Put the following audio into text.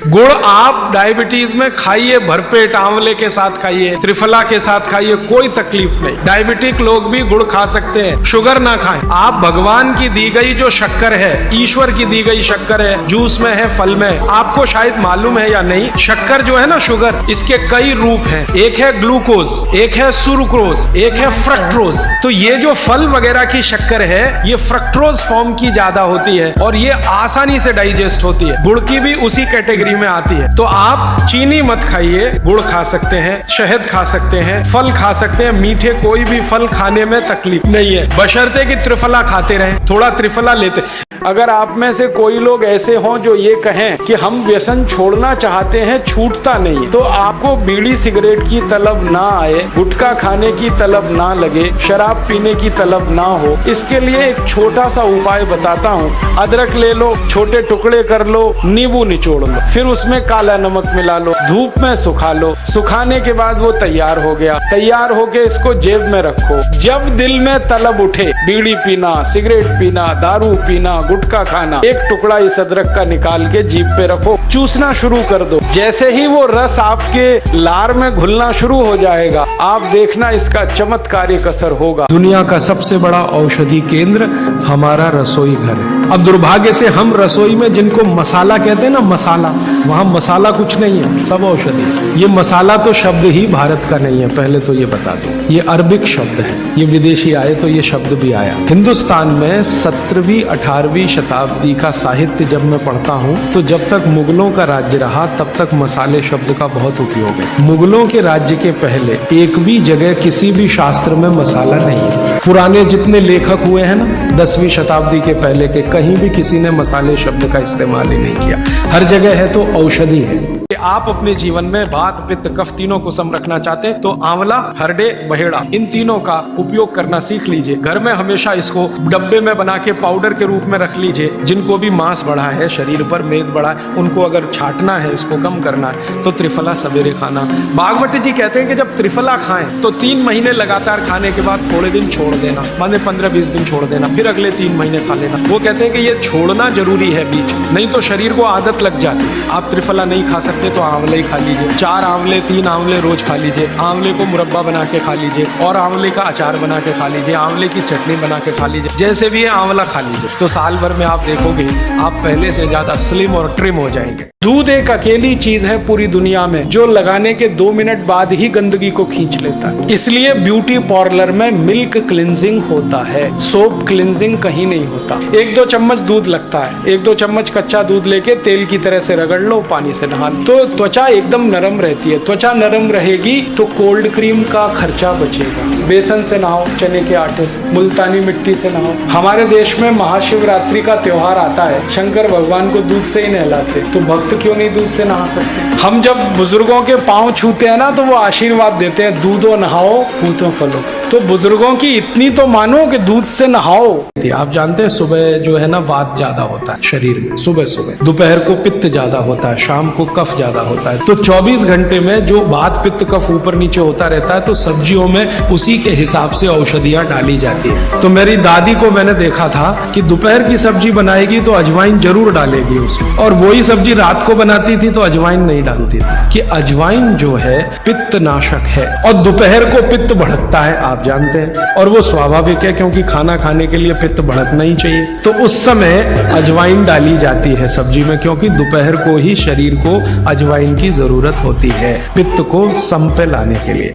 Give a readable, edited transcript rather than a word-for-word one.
गुड़ आप डायबिटीज में खाइए, भरपेट आंवले के साथ खाइए, त्रिफला के साथ खाइए, कोई तकलीफ नहीं। डायबिटिक लोग भी गुड़ खा सकते हैं, शुगर ना खाएं। आप भगवान की दी गई जो शक्कर है, ईश्वर की दी गई शक्कर है, जूस में है, फल में है। आपको शायद मालूम है या नहीं, शक्कर जो है ना, शुगर, इसके कई रूप हैं। एक है ग्लूकोज, एक है सुक्रोज, एक है फ्रक्टोज। तो ये जो फल वगैरह की शक्कर है, ये फ्रक्टोज फॉर्म की ज्यादा होती है और ये आसानी से डाइजेस्ट होती है। गुड़ की भी उसी कैटेगरी में आती है। तो आप चीनी मत खाइए, गुड़ खा सकते हैं, शहद खा सकते हैं, फल खा सकते हैं। मीठे कोई भी फल खाने में तकलीफ नहीं है, बशर्ते कि त्रिफला खाते रहें, थोड़ा त्रिफला लेते। अगर आप में से कोई लोग ऐसे हों जो ये कहें कि हम व्यसन छोड़ना चाहते हैं, छूटता नहीं, तो आपको बीड़ी सिगरेट की तलब ना आए, गुटखा खाने की तलब ना लगे, शराब पीने की तलब ना हो, इसके लिए एक छोटा सा उपाय बताता हूँ। अदरक ले लो, छोटे टुकड़े कर लो, नींबू निचोड़ लो, फिर उसमें काला नमक मिला लो, धूप में सुखा लो। सुखाने के बाद वो तैयार हो गया। तैयार होके इसको जेब में रखो। जब दिल में तलब उठे, बीड़ी पीना, सिगरेट पीना, दारू पीना, गुटखा खाना, एक टुकड़ा इस अदरक का निकाल के जीभ पे रखो, चूसना शुरू कर दो। जैसे ही वो रस आपके लार में घुलना शुरू हो जाएगा, आप देखना इसका चमत्कारिक असर होगा। दुनिया का सबसे बड़ा औषधि केंद्र हमारा रसोई घर है। अब दुर्भाग्य से हम रसोई में जिनको मसाला कहते हैं ना, मसाला, वहां मसाला कुछ नहीं है, सब औषधि। ये मसाला तो शब्द ही भारत का नहीं है, पहले तो ये बता दो। ये अरबिक शब्द है, ये विदेशी आए तो ये शब्द भी आया। हिंदुस्तान में 17वीं 18वीं शताब्दी का साहित्य जब मैं पढ़ता हूँ, तो जब तक मुगलों का राज्य रहा तब तक मसाले शब्द का बहुत उपयोग है। मुगलों के राज्य के पहले एक भी जगह किसी भी शास्त्र में मसाला नहीं है। पुराने जितने लेखक हुए हैं ना, 10वीं शताब्दी के पहले के, कहीं भी किसी ने मसाले शब्द का इस्तेमाल ही नहीं किया। हर जगह है तो औषधि है। आप अपने जीवन में वात, पित्त, कफ तीनों को सम रखना चाहते हैं तो आंवला, हरडे, बहेड़ा, इन तीनों का उपयोग करना सीख लीजिए। घर में हमेशा इसको डब्बे में बना के पाउडर के रूप में रख लीजिए। जिनको भी मांस बढ़ा है, शरीर पर मेद बढ़ा है, उनको अगर छाटना है, इसको कम करना है, तो त्रिफला सवेरे खाना। भागवत जी कहते हैं कि जब त्रिफला खाएं तो 3 महीने लगातार खाने के बाद थोड़े दिन छोड़ देना, माने 15-20 दिन छोड़ देना, फिर अगले 3 महीने खा लेना। वो कहते हैं कि ये छोड़ना जरूरी है बीच, नहीं तो शरीर को आदत लग जाती। आप त्रिफला नहीं खा सकते तो आंवले ही खा लीजिए। 4 आंवले, 3 आंवले रोज खा लीजिए। आंवले को मुरब्बा बना के खा लीजिए और आंवले का अचार बना के खा लीजिए। आंवले की चटनी बना के खा लीजिए। जैसे भी है आंवला खा लीजिए, तो साल भर में आप देखोगे आप पहले से ज्यादा स्लिम और ट्रिम हो जाएंगे। दूध एक अकेली चीज है पूरी दुनिया में जो लगाने के 2 मिनट बाद ही गंदगी को खींच लेता है। इसलिए ब्यूटी पार्लर में मिल्क क्लिनजिंग होता है, सोप क्लिनजिंग कहीं नहीं होता। 1-2 चम्मच दूध लगता है। 1-2 चम्मच कच्चा दूध लेके तेल की तरह से रगड़ लो, पानी से नहा लो, तो त्वचा एकदम नरम रहती है। त्वचा नरम रहेगी तो कोल्ड क्रीम का खर्चा बचेगा। बेसन से नहाओ, चने के आटे से, मुल्तानी मिट्टी से नहाओ। हमारे देश में महाशिवरात्रि का त्योहार आता है, शंकर भगवान को दूध से ही नहलाते, तो भक्त क्यों नहीं दूध से नहा सकते? हम जब बुजुर्गों के पांव छूते हैं ना, तो वो आशीर्वाद देते हैं, दूधो नहाओ पूतो फलो। तो बुजुर्गों की इतनी तो मानो कि दूध से नहाओ। आप जानते हैं सुबह जो है ना, वात ज्यादा होता है शरीर में, सुबह सुबह। दोपहर को पित्त ज्यादा होता है, शाम को कफ ज्यादा होता है। तो 24 घंटे में जो वात, पित्त, कफ ऊपर नीचे होता रहता है, तो सब्जियों में उसी के हिसाब से औषधियां डाली जाती है। तो मेरी दादी को मैंने देखा था कि दोपहर की सब्जी बनाएगी तो अजवाइन जरूर डालेगी उसमें, और वही सब्जी रात को बनाती थी तो अजवाइन नहीं डालती थी। कि अजवाइन जो है पित्त नाशक है और दोपहर को पित्त बढ़ता है, आप जानते हैं, और वो स्वाभाविक है क्योंकि खाना खाने के लिए पित्त बढ़तना ही चाहिए। तो उस समय अजवाइन डाली जाती है सब्जी में, क्योंकि दोपहर को ही शरीर को अजवाइन की जरूरत होती है पित्त को सम पे लाने के लिए।